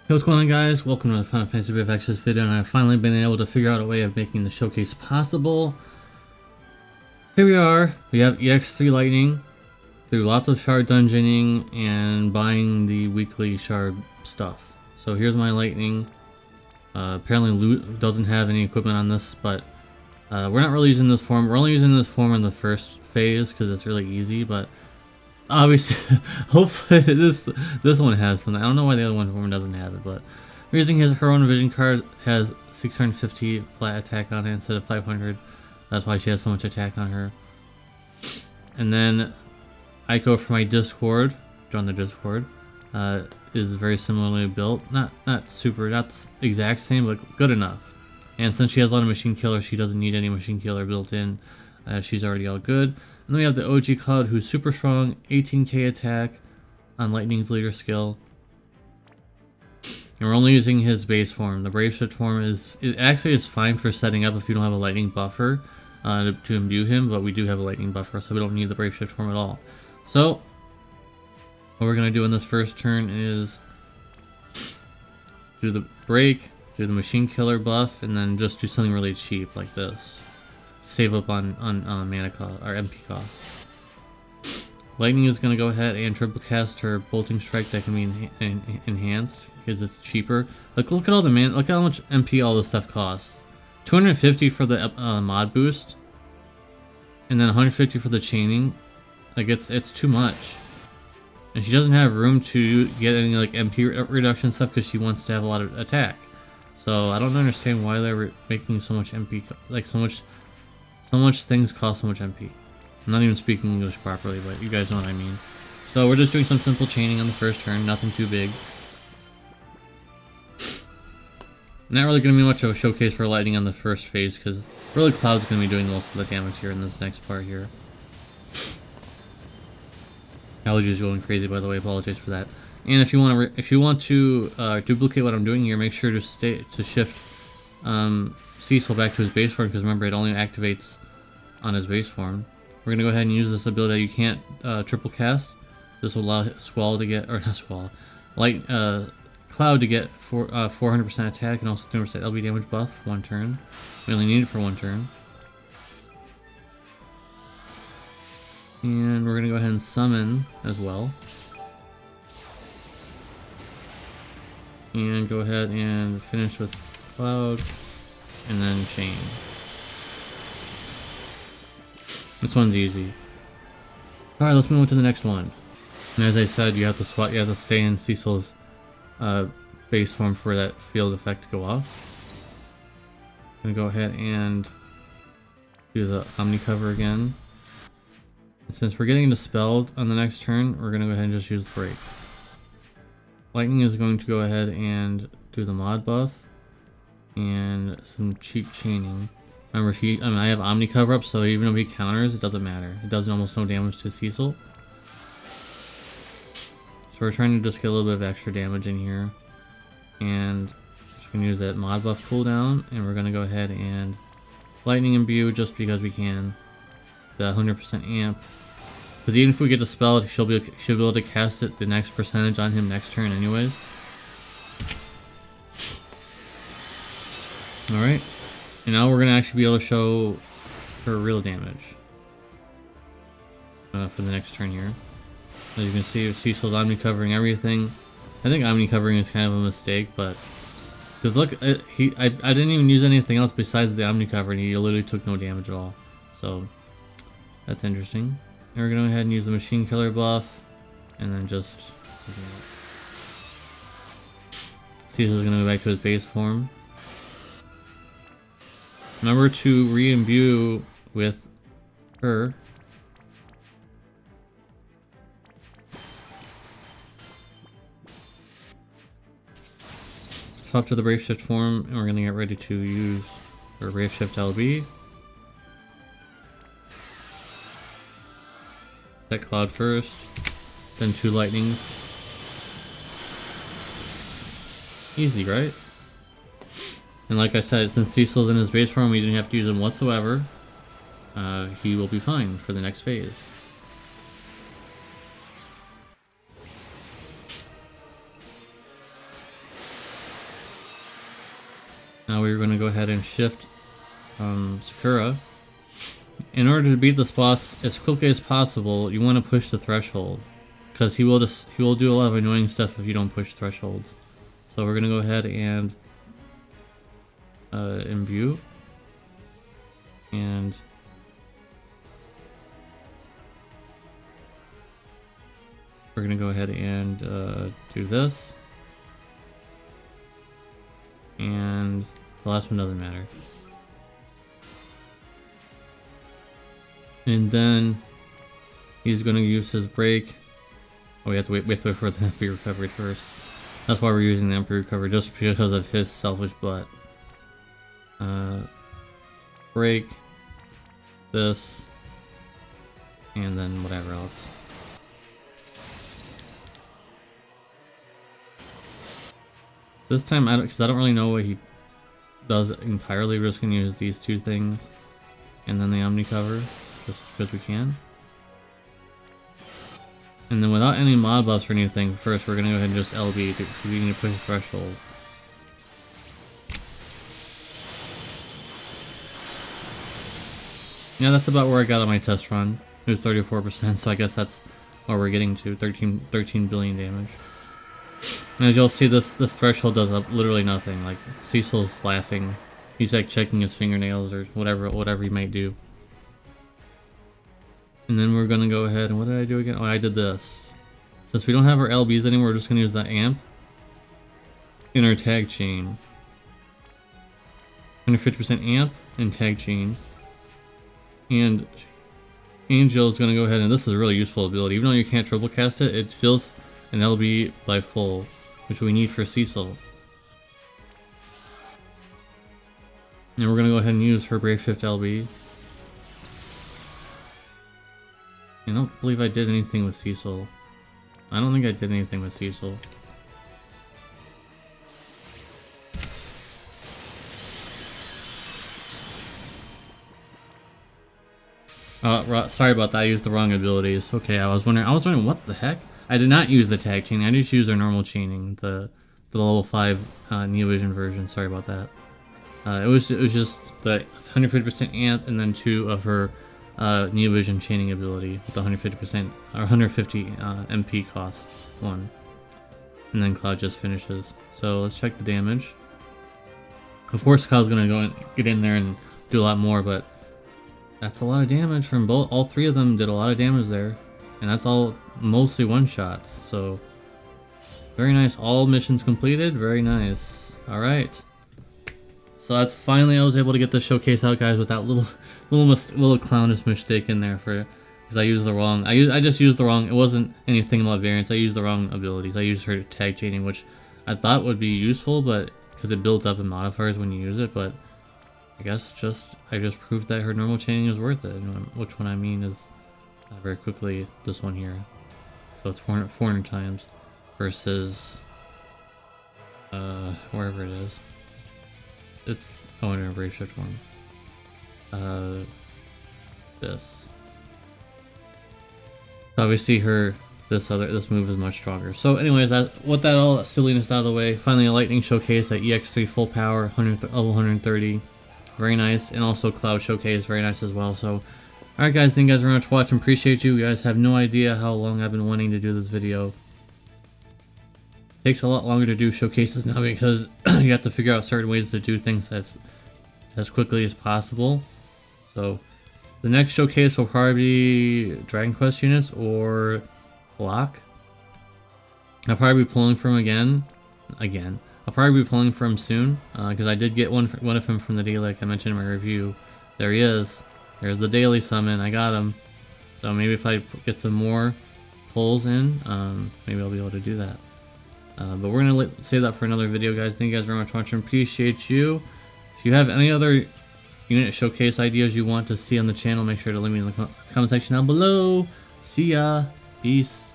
Hey, what's going on, guys? Welcome to the Final Fantasy VFX video, and I've finally been able to figure out a way of making the showcase possible. Here we are. We have EX+3 Lightning through lots of shard dungeoning and buying the weekly shard stuff. So here's my Lightning. Apparently loot doesn't have any equipment on this, but we're not really using this form. We're only using this form in the first phase because it's really easy, but obviously, hopefully this one has something. I don't know why the other one doesn't have it, but we're using her own vision card. Has 650 flat attack on it instead of 500. That's why she has so much attack on her. And then I go for my Discord. Join the Discord. Is very similarly built. Not the exact same, but good enough. And since she has a lot of machine killer, she doesn't need any machine killer built in. She's already all good. And then we have the OG Cloud, who's super strong, 18k attack on Lightning's leader skill. And we're only using his base form. The Brave Shift form is fine for setting up if you don't have a Lightning buffer to imbue him, but we do have a Lightning buffer, so we don't need the Brave Shift form at all. So what we're going to do in this first turn is do the break, do the machine killer buff, and then just do something really cheap like this. Save up on mana cost or MP cost. Lightning is going to go ahead and triple cast her bolting strike that can be enhanced because it's cheaper. Look at all the look how much MP all this stuff costs. 250 for the mod boost, and then 150 for the chaining. Like it's too much, and she doesn't have room to get any like MP reduction stuff because she wants to have a lot of attack. So I don't understand why they're making so much MP, like so much things cost so much MP. I'm not even speaking English properly, but you guys know what I mean. So we're just doing some simple chaining on the first turn, nothing too big. Not really going to be much of a showcase for Lightning on the first phase, because really Cloud's going to be doing most of the damage here in this next part here. Allergy is going crazy, by the way. Apologize for that. And if you want to duplicate what I'm doing here, make sure to shift Cecil back to his base form, because remember, it only activates on his base form. We're going to go ahead and use this ability that you can't triple cast. This will allow Squall to get, or not Squall, Cloud to get 400% attack and also 3% LB damage buff one turn. We only need it for one turn. And we're going to go ahead and summon as well. And go ahead and finish with Cloud. And then chain. This one's easy. Alright, let's move on to the next one. And as I said, you have to stay in Cecil's base form for that field effect to go off. I'm gonna go ahead and do the Omni cover again. And since we're getting dispelled on the next turn, we're gonna go ahead and just use the break. Lightning is going to go ahead and do the mod buff and some cheap chaining. Remember, I have Omni cover up, so even if he counters, it doesn't matter. It does almost no damage to Cecil. So we're trying to just get a little bit of extra damage in here. And just gonna use that mod buff cooldown, and we're gonna go ahead and Lightning imbue just because we can. The 100% amp. Because even if we get dispelled, she'll be able to cast it the next percentage on him next turn anyways. Alright. And now we're going to actually be able to show her real damage. For the next turn here. As you can see, Cecil's Omni covering everything. I think Omni covering is kind of a mistake, but... Because look, I didn't even use anything else besides the Omni cover, and he literally took no damage at all. So, that's interesting. And we're going to go ahead and use the machine killer buff, and then just... Cecil's going to go back to his base form. Remember to re-imbue with her. Swap to the Brave Shift form, and we're going to get ready to use our Brave Shift LB. Set Cloud first, then 2 Lightnings. Easy, right? And like I said, since Cecil's in his base form, we didn't have to use him whatsoever. He will be fine for the next phase. Now we're going to go ahead and shift Sakura. In order to beat this boss as quickly as possible, you want to push the threshold, because he will do a lot of annoying stuff if you don't push thresholds. So we're going to go ahead and imbue, and we're going to go ahead and do this, and the last one doesn't matter. And then he's going to use his break. Oh, we have to wait for the MP recovery first. That's why we're using the MP recovery, just because of his selfish butt. Break this, and then whatever else. This time, because I don't really know what he does entirely, we're just going to use these two things, and then the Omni cover, just because we can. And then without any mod buffs or anything, first we're going to go ahead and just LB, because we need to push the threshold. Yeah, that's about where I got on my test run. It was 34%, so I guess that's what we're getting to, 13 billion damage. And as you'll see, this threshold does literally nothing. Like, Cecil's laughing. He's like checking his fingernails or whatever he might do. And then we're gonna go ahead, and what did I do again? Oh, I did this. Since we don't have our LBs anymore, we're just gonna use the amp in our tag chain. 150% amp and tag chain. And Angel is gonna go ahead, and this is a really useful ability. Even though you can't triple cast it, it fills an LB by full, which we need for Cecil. And we're gonna go ahead and use her Brave Shift LB. I don't believe I did anything with Cecil. I don't think I did anything with Cecil. Sorry about that, I used the wrong abilities. Okay, I was wondering what the heck? I did not use the tag chain, I just used our normal chaining, the level 5 Neovision version. Sorry about that. It was just the 150% amp and then 2 of her Neovision chaining ability with the 150% or 150 MP cost one, and then Cloud just finishes. So let's check the damage. Of course, Cloud's gonna go and get in there and do a lot more, but that's a lot of damage from both. All three of them did a lot of damage there, and that's all mostly one shots. So very nice. All missions completed. Very nice. All right. So that's finally I was able to get the showcase out, guys, with that little clownish mistake in there because I used the wrong. I just used the wrong. It wasn't anything about variants. I used the wrong abilities. I used her tag chaining, which I thought would be useful, but because it builds up in modifiers when you use it. But I guess I just proved that her normal chaining is worth it. Which one I mean is very quickly this one here. So it's 400 times versus wherever it is. It's in a Brave Shift one. This. Obviously this move is much stronger. So anyways, with all that silliness out of the way, finally a lightning showcase at EX+3 full power, level 130. Very nice. And also Cloud showcase, very nice as well. So alright guys, thank you guys very much for watching. Appreciate you. You guys have no idea how long I've been wanting to do this video. Takes a lot longer to do showcases now because you have to figure out certain ways to do things as quickly as possible. So the next showcase will probably be Dragon Quest units or Block. I'll probably be pulling from again. I'll probably be pulling from soon because I did get one of them from the day, like I mentioned in my review. There he is. There's the daily summon. I got him. So maybe if I get some more pulls in, maybe I'll be able to do that. But we're going to save that for another video, guys. Thank you guys very much for watching. Appreciate you. If you have any other unit showcase ideas you want to see on the channel, make sure to leave me in the comment section down below. See ya. Peace.